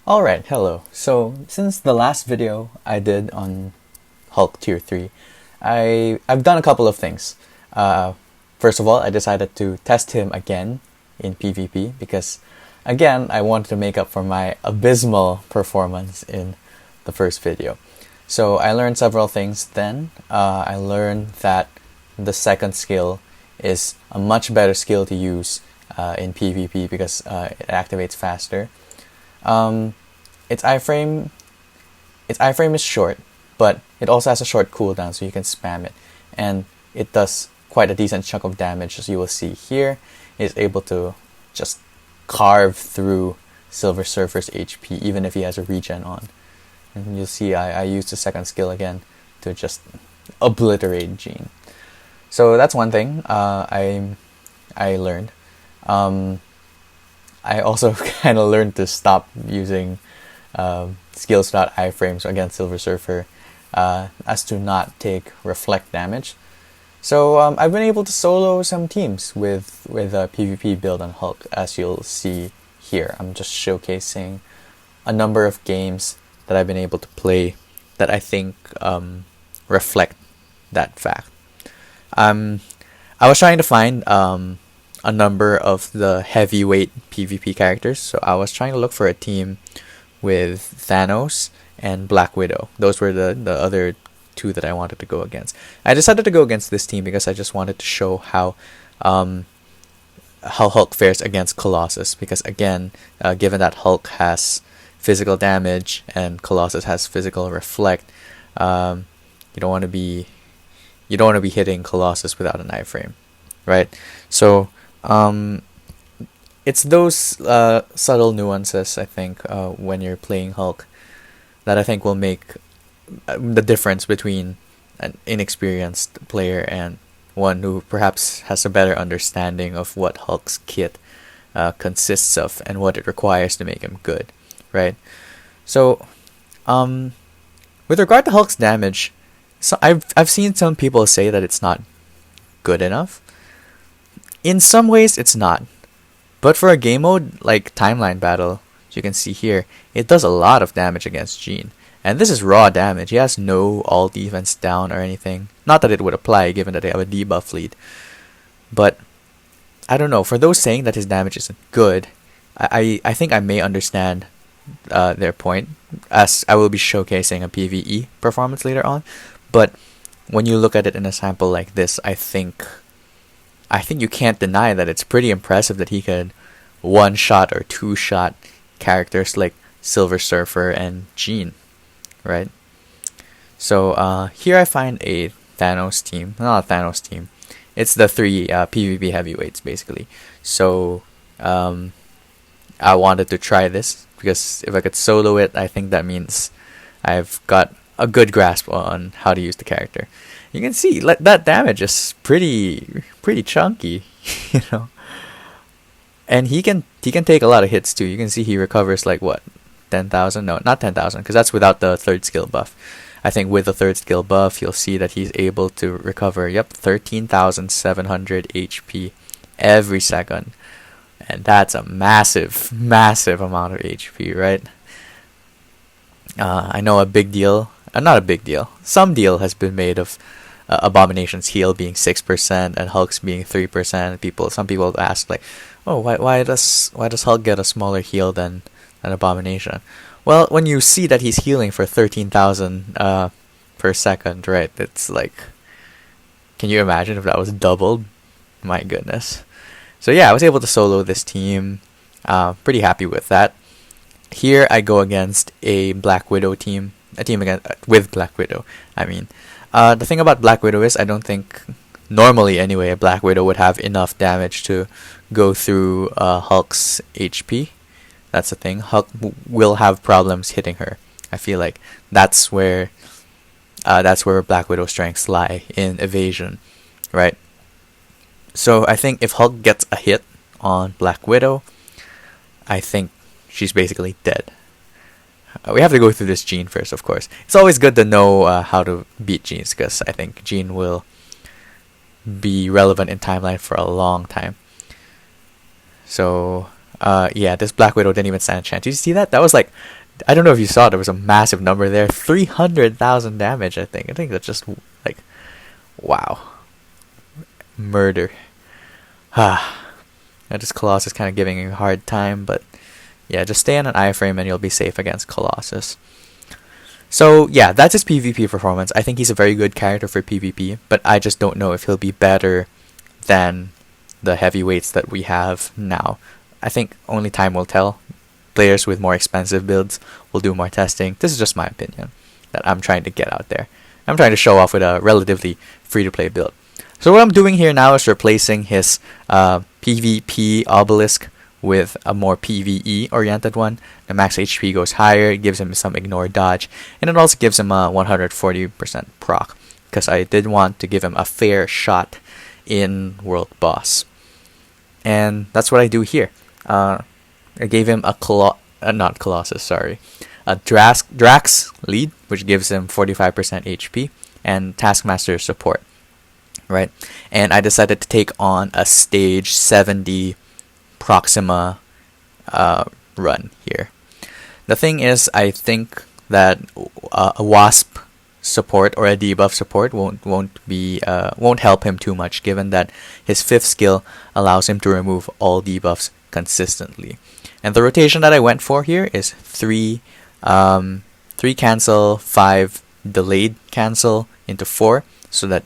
Alright, hello. So, since the last video I did on Hulk Tier 3, I've done a couple of things. First of all, I decided to test him again in PvP because, again, I wanted to make up for my abysmal performance in the first video. So, I learned several things then. I learned that the second skill is a much better skill to use in PvP because it activates faster. Its iframe is short, but it also has a short cooldown, so you can spam it, and it does quite a decent chunk of damage, as you will see here. It is able to just carve through Silver Surfer's HP, even if he has a regen on. And you'll see I used the second skill again to just obliterate Jean. So that's one thing I learned. I also kind of learned to stop using skills without iframes against Silver Surfer, as to not take reflect damage. So I've been able to solo some teams with a PvP build on Hulk, as you'll see here. I'm just showcasing a number of games that I've been able to play that I think reflect that fact. I was trying to find a number of the heavyweight PvP characters, so I was trying to look for a team with Thanos and Black Widow. Those were the other two that I wanted to go against. I decided to go against this team because I just wanted to show how Hulk fares against Colossus. Because again, given that Hulk has physical damage and Colossus has physical reflect, you don't want to be hitting Colossus without an iframe, right? So it's those subtle nuances, I think, when you're playing Hulk, that I think will make the difference between an inexperienced player and one who perhaps has a better understanding of what Hulk's kit consists of and what it requires to make him good, right? So, with regard to Hulk's damage, so I've seen some people say that it's not good enough. In some ways, it's not. But for a game mode like Timeline Battle, as you can see here, it does a lot of damage against Jean. And this is raw damage. He has no all defense down or anything. Not that it would apply given that they have a debuff lead. But, I don't know, for those saying that his damage isn't good, I think I may understand their point, as I will be showcasing a PvE performance later on. But when you look at it in a sample like this, I think you can't deny that it's pretty impressive that he could one-shot or two-shot characters like Silver Surfer and Jean, right? So here I find a Thanos team. Not a Thanos team. It's the three PvP heavyweights, basically. So I wanted to try this, because if I could solo it, I think that means I've got a good grasp on how to use the character. You can see that damage is pretty chunky, you know. And he can take a lot of hits too. You can see he recovers like what, 10,000? No, not 10,000, because that's without the third skill buff. I think with the third skill buff, you'll see that he's able to recover 13,700 HP every second, and that's a massive amount of HP, right? I know a big deal. Not a big deal. Some deal has been made of Abomination's heal being 6% and Hulk's being 3%. Some people ask like, oh, why does Hulk get a smaller heal than Abomination? Well, when you see that he's healing for 13,000 per second, right? It's like, can you imagine if that was doubled? My goodness. So yeah, I was able to solo this team. Pretty happy with that. Here I go against a Black Widow team. A team with Black Widow. I mean, the thing about Black Widow is I don't think, normally anyway, a Black Widow would have enough damage to go through Hulk's HP. That's the thing. Hulk will have problems hitting her. I feel like that's where Black Widow's strengths lie, in evasion, right? So I think if Hulk gets a hit on Black Widow, I think she's basically dead. We have to go through this Jean first, of course. It's always good to know how to beat Jeans, because I think Jean will be relevant in Timeline for a long time. So Yeah, this Black Widow didn't even stand a chance. Did you see that? That was like, I don't know if you saw, there was a massive number there. 300,000 damage, I think. I think that's just, like, wow. Murder. Ah. This Colossus is kind of giving you a hard time, but yeah, just stay on an iframe and you'll be safe against Colossus. So yeah, that's his PvP performance. I think he's a very good character for PvP, but I just don't know if he'll be better than the heavyweights that we have now. I think only time will tell. Players with more expensive builds will do more testing. This is just my opinion that I'm trying to get out there. I'm trying to show off with a relatively free-to-play build. So what I'm doing here now is replacing his PvP obelisk with a more PvE oriented one. The max HP goes higher, it gives him some ignore dodge, and it also gives him a 140% proc, because I did want to give him a fair shot in World Boss. And that's what I do here. I gave him a not Colossus, sorry. A Drax lead, which gives him 45% HP, and Taskmaster support. Right, and I decided to take on a stage 70 Proxima run here. The thing is, I think that a Wasp support or a debuff support won't help him too much, given that his 5th skill allows him to remove all debuffs consistently. And the rotation that I went for here is 3 cancel, 5 delayed cancel into 4. So that,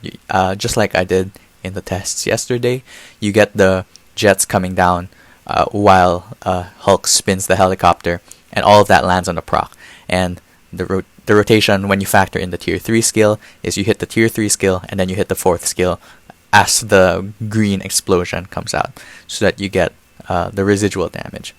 just like I did in the tests yesterday, you get the jets coming down while Hulk spins the helicopter, and all of that lands on the proc. And the rotation, when you factor in the tier 3 skill, is you hit the tier 3 skill, and then you hit the 4th skill as the green explosion comes out, so that you get the residual damage.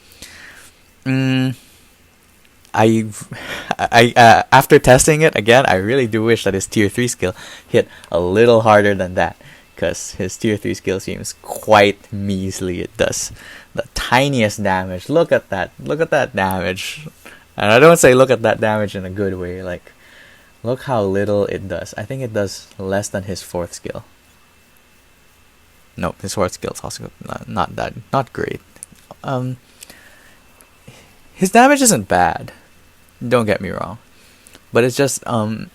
After testing it again, I really do wish that his tier 3 skill hit a little harder than that, because his tier 3 skill seems quite measly. It does the tiniest damage. Look at that damage. And I don't say look at that damage in a good way, like, look how little it does. I think it does less than his 4th skill. No, his 4th skill is also not great. His damage isn't bad, don't get me wrong, but it's just I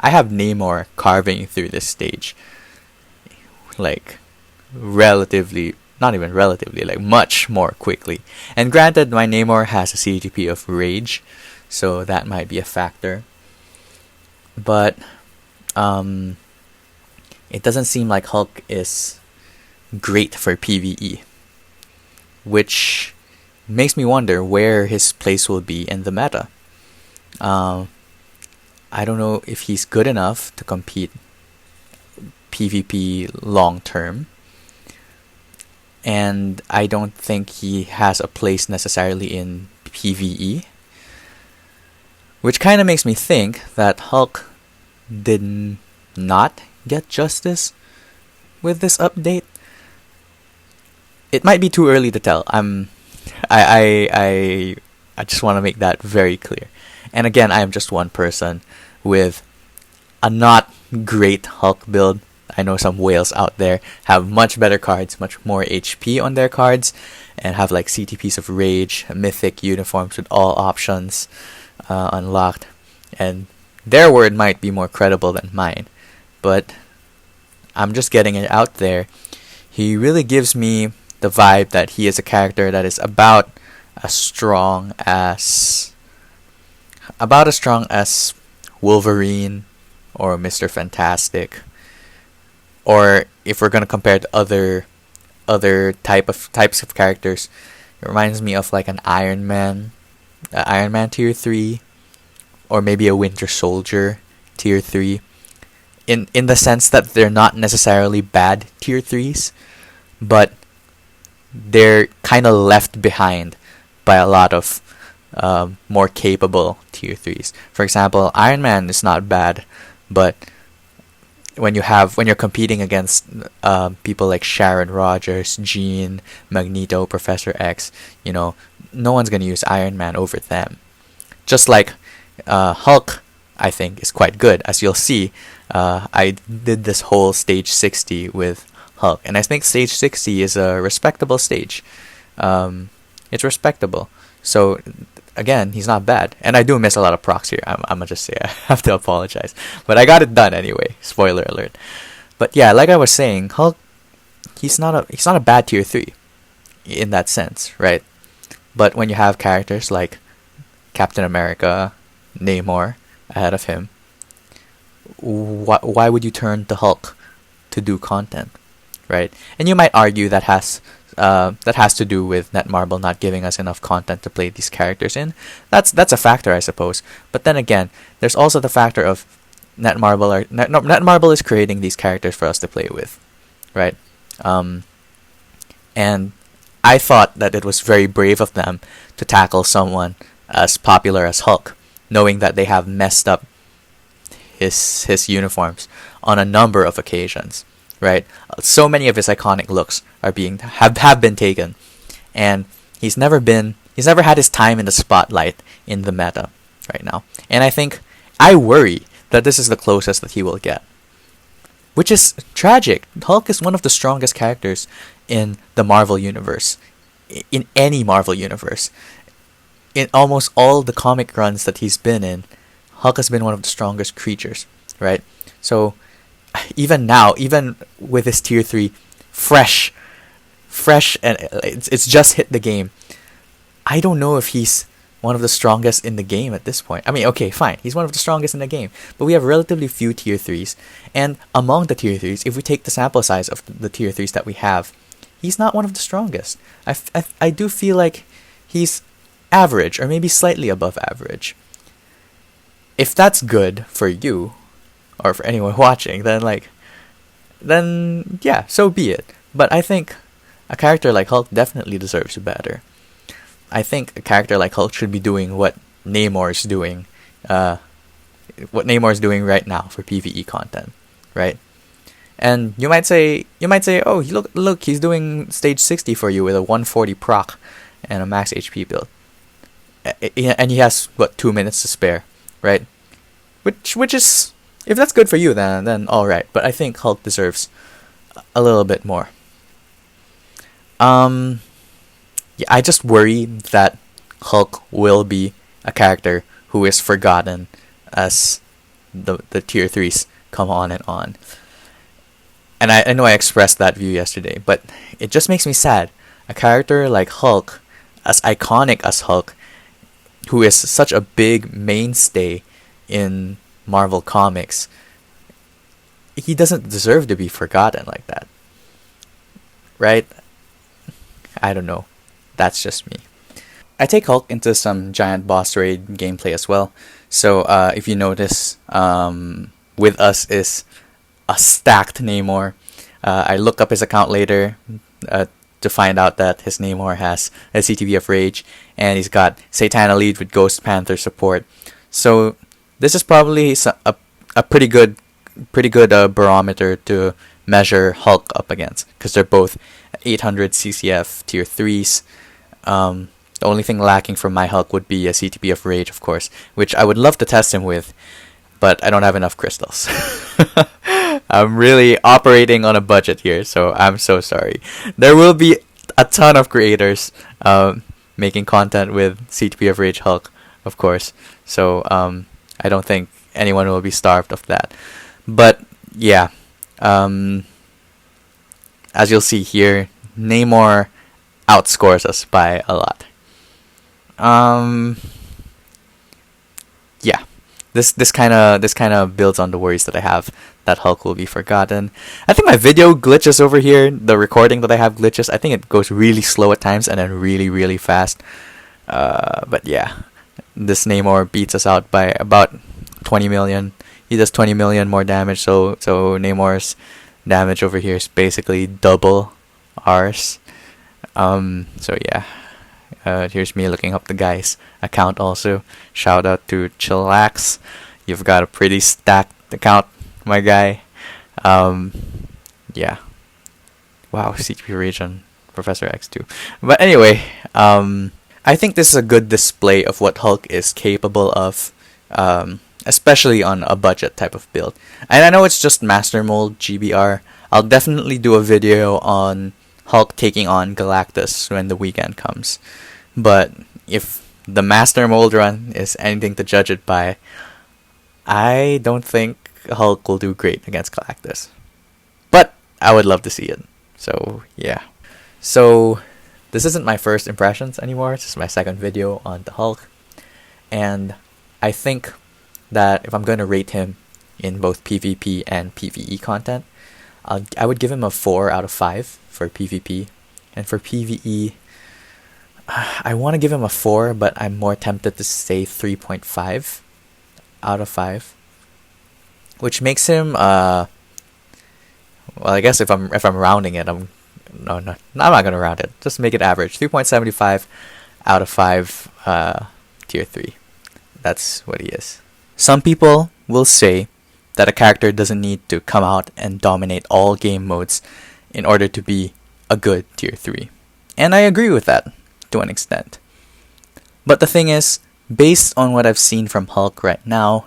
have Namor carving through this stage, like, like much more quickly. And granted, my Namor has a CTP of rage, so that might be a factor, but it doesn't seem like Hulk is great for PvE, which makes me wonder where his place will be in the meta. I don't know if he's good enough to compete PvP long term, and I don't think he has a place necessarily in PvE, which kind of makes me think that Hulk did not get justice with this update. It might be too early to tell. I just want to make that very clear. And again, I am just one person with a not great Hulk build. I know some whales out there have much better cards, much more HP on their cards, and have like CTPs of Rage, mythic uniforms with all options unlocked. And their word might be more credible than mine. But I'm just getting it out there. He really gives me the vibe that he is a character that is about as strong as Wolverine or Mr. Fantastic, or if we're gonna compare to other types of characters, it reminds me of like an Iron Man tier 3, or maybe a Winter Soldier tier 3, in the sense that they're not necessarily bad tier 3s, but they're kind of left behind by a lot of more capable tier 3s. For example, Iron Man is not bad, but when you're competing against people like Sharon Rogers, Jean, Magneto, Professor X, no one's gonna use Iron Man over them. Just like Hulk, I think, is quite good. As you'll see, I did this whole stage 60 with Hulk, and I think stage 60 is a respectable stage. It's respectable. So again, he's not bad. And I do miss a lot of procs here. I'm gonna just say I have to apologize, but I got it done anyway. Spoiler alert. But yeah, like I was saying, Hulk, he's not a bad tier 3 in that sense, right? But when you have characters like Captain America, Namor ahead of him, why would you turn to Hulk to do content, right? And you might argue that has to do with Netmarble not giving us enough content to play these characters in. That's a factor, I suppose. But then again, there's also the factor of Netmarble is creating these characters for us to play with, right? And I thought that it was very brave of them to tackle someone as popular as Hulk, knowing that they have messed up his uniforms on a number of occasions, right? So many of his iconic looks have been taken, and he's never had his time in the spotlight in the meta right now. And I worry that this is the closest that he will get, which is tragic. Hulk is one of the strongest characters in the Marvel universe, in any Marvel universe. In almost all the comic runs that he's been in, Hulk has been one of the strongest creatures, right? So even now, even with his tier 3 fresh, and it's just hit the game, I don't know if he's one of the strongest in the game at this point. I mean, okay, fine, he's one of the strongest in the game, but we have relatively few tier 3s, and among the tier 3s, if we take the sample size of the tier 3s that we have, he's not one of the strongest. I do feel like he's average, or maybe slightly above average. If that's good for you, or for anyone watching, then yeah, so be it. But I think a character like Hulk definitely deserves better. I think a character like Hulk should be doing what Namor is doing, right now for PvE content, right? And you might say, oh, look, he's doing stage 60 for you with a 140 proc and a max HP build, and he has 2 minutes to spare, right? Which is, if that's good for you, then all right. But I think Hulk deserves a little bit more. Yeah, I just worry that Hulk will be a character who is forgotten as the tier 3s come on and on. And I know I expressed that view yesterday, but it just makes me sad. A character like Hulk, as iconic as Hulk, who is such a big mainstay in Marvel Comics, he doesn't deserve to be forgotten like that. Right? I don't know. That's just me. I take Hulk into some giant boss raid gameplay as well. So if you notice, with us is a stacked Namor. I looked up his account later to find out that his Namor has a CTB of Rage, and he's got Satana lead with Ghost Panther support. So this is probably a pretty good barometer to measure Hulk up against, because they're both 800 CCF tier 3s. The only thing lacking from my Hulk would be a CTB of Rage, of course, which I would love to test him with, but I don't have enough crystals. I'm really operating on a budget here, so I'm so sorry. There will be a ton of creators making content with CTB of Rage Hulk, of course, so I don't think anyone will be starved of that. But yeah, as you'll see here, Namor outscores us by a lot. Yeah, this kind of builds on the worries that I have that Hulk will be forgotten. I think my video glitches over here. The recording that I have glitches. I think it goes really slow at times and then really, really fast. But yeah, this Namor beats us out by about 20 million. He does 20 million more damage, so Namor's damage over here is basically double ours. So yeah, here's me looking up the guy's account also. Shout out to Chillax. You've got a pretty stacked account, my guy. Yeah. Wow, CTP Rage on Professor X2. But anyway, I think this is a good display of what Hulk is capable of, especially on a budget type of build. And I know it's just Master Mold GBR. I'll definitely do a video on Hulk taking on Galactus when the weekend comes. But if the Master Mold Run is anything to judge it by, I don't think Hulk will do great against Galactus. But I would love to see it. So, yeah. So, this isn't my first impressions anymore. This is my second video on the Hulk. And I think that if I'm going to rate him in both PvP and PvE content, I would give him a 4 out of 5 for PvP. And for PvE, I want to give him a 4, but I'm more tempted to say 3.5 out of 5. Which makes him, well, I guess if I'm rounding it, I'm not gonna round it. Just make it average. 3.75 out of 5, tier 3. That's what he is. Some people will say that a character doesn't need to come out and dominate all game modes in order to be a good tier 3. And I agree with that to an extent. But the thing is, based on what I've seen from Hulk right now,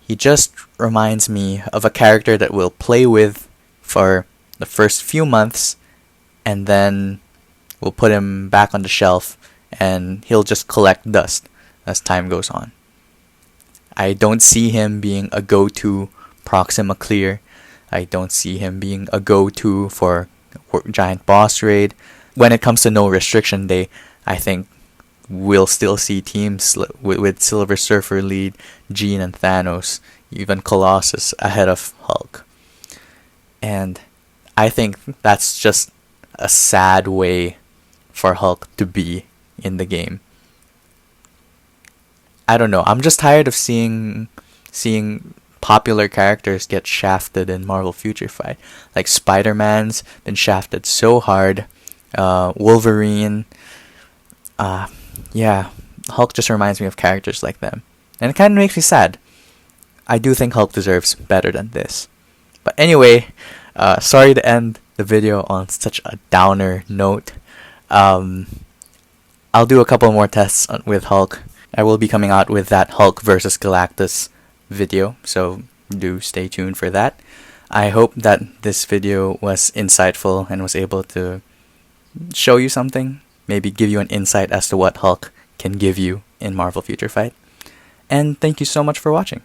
he just reminds me of a character that we'll play with for the first few months, and then we'll put him back on the shelf, and he'll just collect dust as time goes on. I don't see him being a go-to Proxima clear. I don't see him being a go-to for giant boss raid. When it comes to no restriction day, I think we'll still see teams with Silver Surfer lead, Jean and Thanos, even Colossus ahead of Hulk. And I think that's just a sad way for Hulk to be in the game. I don't know. I'm just tired of seeing popular characters get shafted in Marvel Future Fight. Like Spider-Man's been shafted so hard. Wolverine. Yeah, Hulk just reminds me of characters like them. And it kind of makes me sad. I do think Hulk deserves better than this. But anyway, sorry to end the video on such a downer note. I'll do a couple more tests with Hulk. I will be coming out with that Hulk versus Galactus video, so do stay tuned for that. I hope that this video was insightful and was able to show you something, maybe give you an insight as to what Hulk can give you in Marvel Future Fight. And thank you so much for watching.